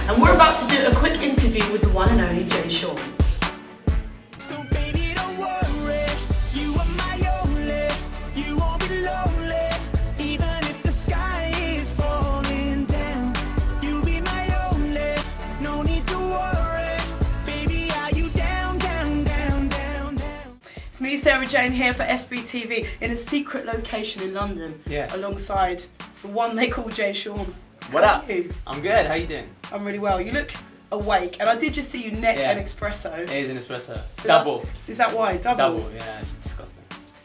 And we're about to do a quick interview with the one and only Jay Sean. So baby, don't worry, you are my only, you won't be lonely, even if the sky is falling down, you'll be my only, no need to worry, baby, are you down, down, down, down, down. It's me, Sarah Jane, here for S1.EP29 in a secret location in London, alongside the one they call Jay Sean. What How up? are you? I'm good, how you doing? I'm really well. You look awake, and I did just see you neck an espresso. It is an espresso. So Double. Is that why? Double? Yeah, it's disgusting.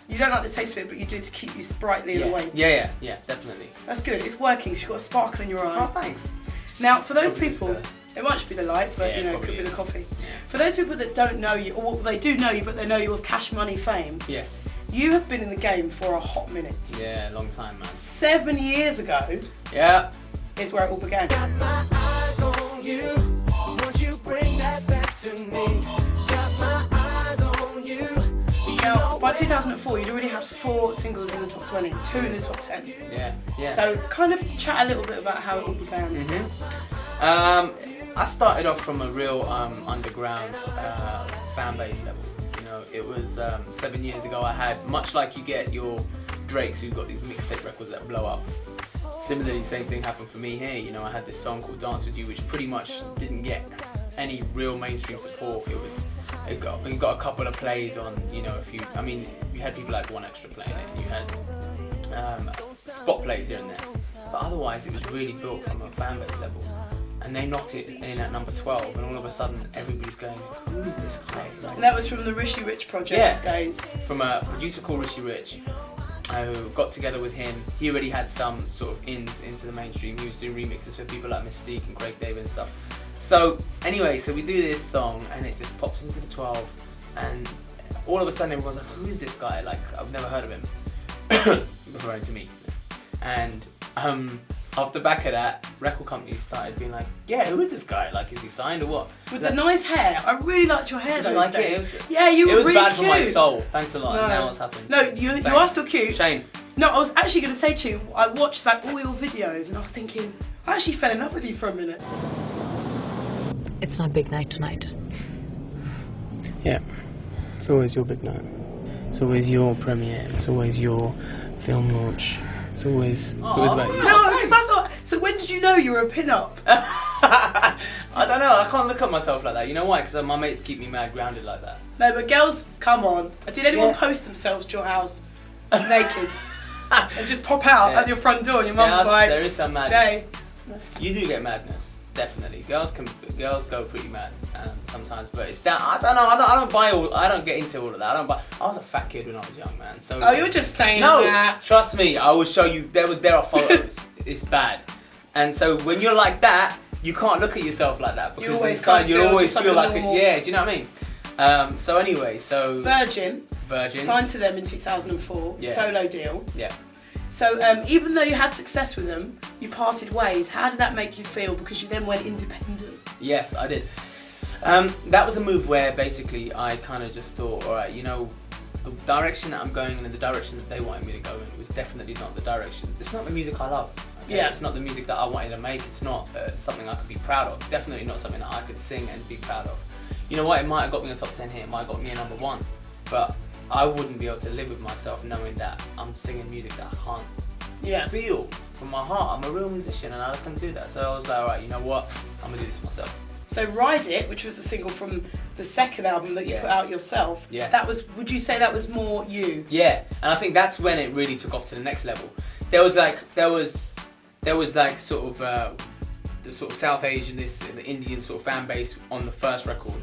You don't like the taste of it, but you do to keep you sprightly and awake. Yeah, definitely. That's good. It's working. You've got a sparkle in your eye. Oh, thanks. Now, for those Probably people, just it might just be the light, but you know, it could be the coffee. For those people that don't know you, or they do know you, but they know you with Cash Money fame. Yes. You have been in the game for a hot minute. Yeah, long time, man. 7 years ago. Yeah. Is where it all began. Got my eyes on you, won't you bring that back to me? Got my eyes on you. Now, by 2004, you'd already had 4 singles in the top 20, 2 in the top 10. Yeah. So, kind of chat a little bit about how it all began. I started off from a real underground fan base level. You know, it was 7 years ago. I had, much like you get your Drakes who got these mixtape records that blow up. Similarly, the same thing happened for me here. You know, I had this song called Dance With You, which pretty much didn't get any real mainstream support. It got a couple of plays on, you know, you had people like One Extra playing it, and you had spot plays here and there. But otherwise, it was really built from a fan base level. And they knocked it in at number 12, and all of a sudden, everybody's going, who is this guy? And that was from the Rishi Rich project days. From a producer called Rishi Rich. I got together with him. He already had some sort of ins into the mainstream. He was doing remixes for people like Mystique and Craig David and stuff. So anyway, so we do this song and it just pops into the 12, and all of a sudden everyone's like, who's this guy? Like, I've never heard of him. Referring to me. And off the back of that, record companies started being like, yeah, who is this guy? Like, is he signed or what? With the nice hair. I really liked your hair those days. Yeah, you were really cute. It was bad for my soul. Thanks a lot. No. Now what's happened? No, you are still cute. Shane. No, I was actually going to say to you, I watched back all your videos and I was thinking, I actually fell in love with you for a minute. It's my big night tonight. Yeah, it's always your big night. It's always your premiere. It's always your film launch. It's always about you. No, because I thought, so when did you know you were a pin-up? I don't know, I can't look at myself like that. You know why? Because my mates keep me mad grounded like that. No, but girls, come on. Did anyone post themselves to your house naked? And just pop out at your front door and your mum's like, there is some madness. Jay. You do get madness, definitely. Girls go pretty mad sometimes, but it's that, I don't know, I don't get into all of that. I was a fat kid when I was young, man. So you're just saying that. Trust me, I will show you, there are photos. It's bad. And so when you're like that, you can't look at yourself like that, because inside you'll always feel like yeah, do you know what I mean? So anyway, so Virgin. Signed to them in 2004, solo deal. Yeah. So even though you had success with them, you parted ways. How did that make you feel? Because you then went independent. Yes, I did. That was a move where basically I kind of just thought, all right, you know, the direction that I'm going in and the direction that they wanted me to go in was definitely not the direction. It's not the music I love. Okay? Yeah. It's not the music that I wanted to make. It's not something I could be proud of. Definitely not something that I could sing and be proud of. You know what? It might have got me a top 10 hit. It might have got me a number 1. But I wouldn't be able to live with myself knowing that I'm singing music that I can't feel from my heart. I'm a real musician and I can do that. So I was like, alright, you know what? I'm gonna do this myself. So Ride It, which was the single from the second album that you put out yourself, that was, would you say that was more you? Yeah, and I think that's when it really took off to the next level. There was like sort of the sort of South Asian, the Indian sort of fan base on the first record,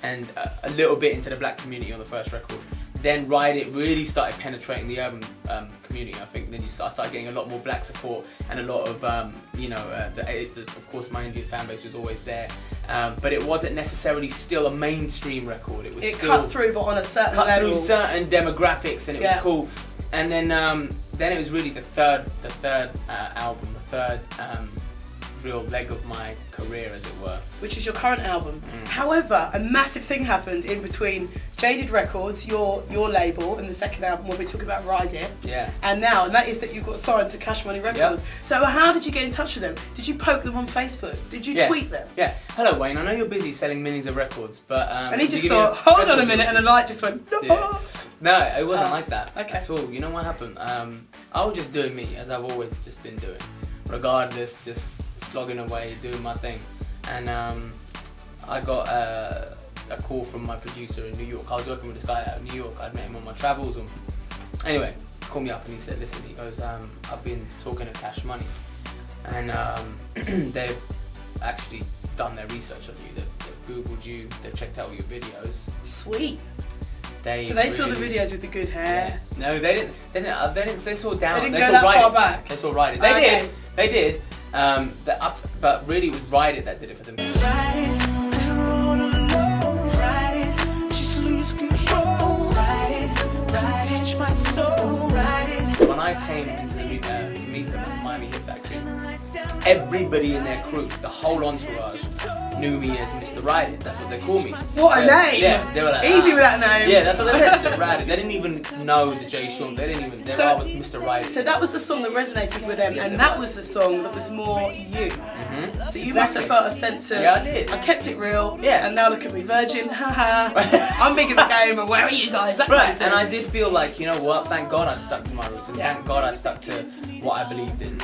and a little bit into the black community on the first record. Then Ride It really started penetrating the urban community. I think then I started getting a lot more black support and a lot of, of course my Indian fan base was always there. But it wasn't necessarily still a mainstream record. It was still cut through, but on a certain level. Cut through certain demographics, and it was cool. And then it was really the third album, the third real leg of my career, as it were. Which is your current album. However, a massive thing happened in between Jaded Records, your label, and the second album where we talk about Ride It. Yeah. And that is that you got signed to Cash Money Records. So how did you get in touch with them? Did you poke them on Facebook? Did you tweet them? Yeah. Hello, Wayne. I know you're busy selling millions of records, but and he just thought, hold on a minute, and the light just went. No. Yeah. No, it wasn't like that Okay. at all. You know what happened? I was just doing me, as I've always just been doing, regardless, just slogging away, doing my thing. And I got a call from my producer in New York. I was working with this guy out of New York. I'd met him on my travels. And anyway, he called me up and he said, listen, he goes, I've been talking to Cash Money, and they've actually done their research on you. They've Googled you, they've checked out all your videos. Sweet. They saw the videos with the good hair. Yeah. No, they didn't. They saw down. They didn't they go saw that Ride far It. back. They saw Ride It. They did. But really, it was Ride It that did it for them. Ride it, and roll alone. Ride it, just lose control. Ride it, touch my soul. Ride it. When I came into the to meet them at Miami Hit Factory, everybody in their crew, the whole entourage, knew me as Mr. Ride It. That's what they call me. What a name! Yeah, they were like, easy with that name. Yeah, that's what they said. Mr. Ride It. They didn't even know the Jay Sean. They didn't even. I was Mr. Ride It. So that was the song that resonated with them, Yes, and it that was. was the song that was more you. Mm-hmm. So you must have felt a sense of. Yeah, I did. I kept it real. Yeah. And now look at me, virgin. Haha. I'm big in the game, and where are you guys? That kind Right, of thing. and I did feel like, you know what, thank God I stuck to my roots, and Yeah. thank God I stuck to what I believed in,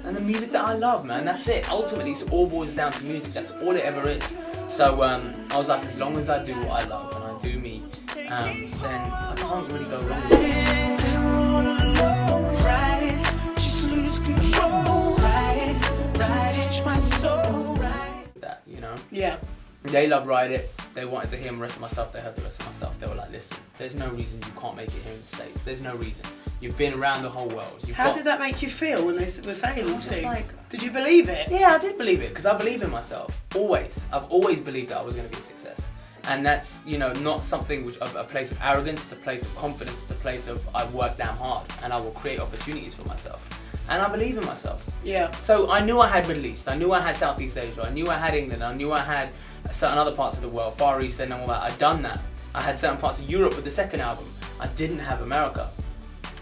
and the music that I love, man, that's it. Ultimately, it all boils down to music, that's all it ever is. So I was like, as long as I do what I love, and I do me, then I can't really go wrong with it. Ride it, just lose control. Ride it, touch my soul. Ride it. That, you know? Yeah. They love Ride It. They wanted to hear the rest of my stuff. They heard the rest of my stuff. They were like, listen, there's no reason you can't make it here in the States. There's no reason. You've been around the whole world. How did that make you feel when they were saying these just things? like- Did you believe it? Yeah, I did believe it, because I believe in myself. Always. I've always believed that I was going to be a success. And that's, you know, not something which a place of arrogance. It's a place of confidence. It's a place of I've worked damn hard and I will create opportunities for myself. And I believe in myself. Yeah. So I knew I had Middle East. I knew I had Southeast Asia. I knew I had England. I knew I had certain other parts of the world, Far East and all that. I'd done that. I had certain parts of Europe with the second album. I didn't have America.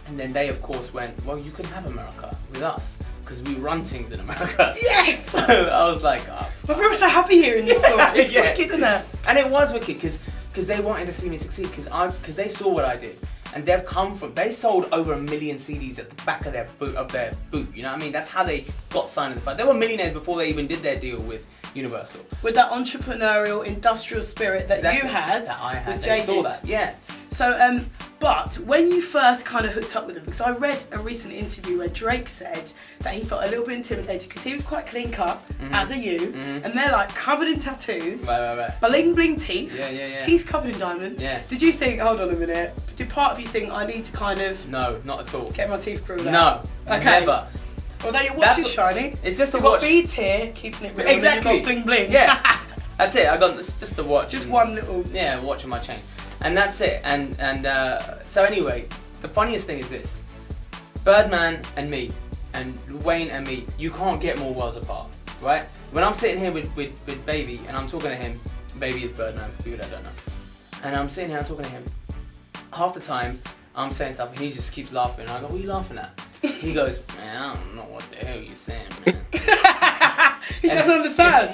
And then they, of course, went, well, you can have America with us, because we run things in America. Yes! So I was like, oh. I feel so happy hearing this story. It's Yeah. wicked, isn't it? And it was wicked, because they wanted to see me succeed, because they saw what I did. And they sold over 1 million CDs at the back of their boot, you know what I mean? That's how they got signed in the fight. They were millionaires before they even did their deal with Universal. With that entrepreneurial, industrial spirit that Exactly. you had, That I had. with They saw Jaded. that, yeah. So, but when you first kind of hooked up with them, because I read a recent interview where Drake said that he felt a little bit intimidated because he was quite clean cut, as are you, and they're like covered in tattoos, Right. bling bling teeth, Yeah. teeth covered in diamonds. Yeah. Did you think, hold on a minute, did part of you think I need to kind of No, not at all. get my teeth grilled out? No, Okay. never. Although your watch That's is what- shiny. It's just a You've got watch. beads here, keeping it real. Exactly. You've got bling bling. Yeah, that's it. I got this, just the watch. Just and- one little. Yeah, watch on my chain, and that's it. And so anyway, the funniest thing is this: Birdman and me, and Wayne and me. You can't get more worlds apart, right? When I'm sitting here with Baby and I'm talking to him, Baby is Birdman for people that don't know, and I'm sitting here I'm talking to him. Half the time I'm saying stuff and he just keeps laughing. And I go, "What are you laughing at?" He goes, "Man, I don't know what the hell you're saying, man." He doesn't understand.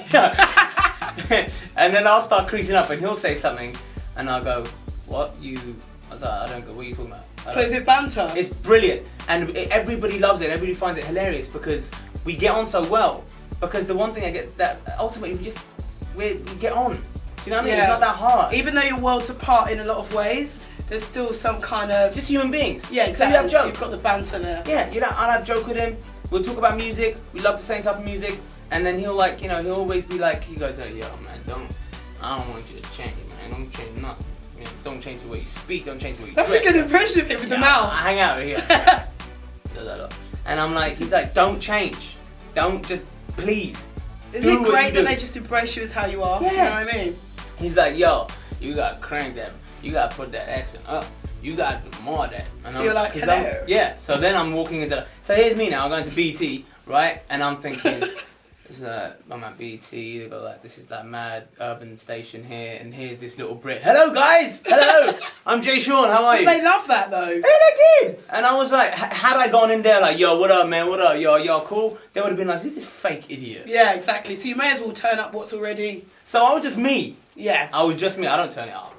And then I'll start creasing up and he'll say something and I'll go, what? I was like, I don't go, what are you talking about? So is it banter? It's brilliant, and everybody loves it, and everybody finds it hilarious because we get on so well. Because the one thing I get, that ultimately we get on. Do you know what I mean? Yeah. It's not that hard. Even though you're worlds apart in a lot of ways, there's still some kind of Just human beings. yeah, So exactly. you have So jokes. you've got the banter there. Yeah, you know, I'll have joke with him. We'll talk about music. We love the same type of music. And then he'll like, you know, he'll always be like, he goes, "Hey, yo, man, I don't want you to change, man. Don't change nothing. You know, don't change the way you speak. Don't change the way you That's dress." a good impression of him with the Yeah, mouth. I hang out here. And I'm like, he's like, don't change. Don't just, please. Isn't do it what great you that do. they just embrace you as how you are? Yeah. Do you know what I mean? He's like, yo, you gotta crank that. You gotta put that accent up. You gotta do more of that. And So you're like, 'cause hello. yeah. So then I'm walking into. So here's me now. I'm going to BT, right? And I'm thinking, I'm at BT. They go like, this is that mad urban station here, and here's this little Brit. Hello guys, hello. I'm Jay Sean. How are you? They love that though. Yeah, they did. And I was like, had I gone in there like, yo, what up, man? What up, yo, y'all cool? They would have been like, who's this fake idiot? Yeah, exactly. So you may as well turn up what's already. So I was just me. Yeah. I was just me. I don't turn it up.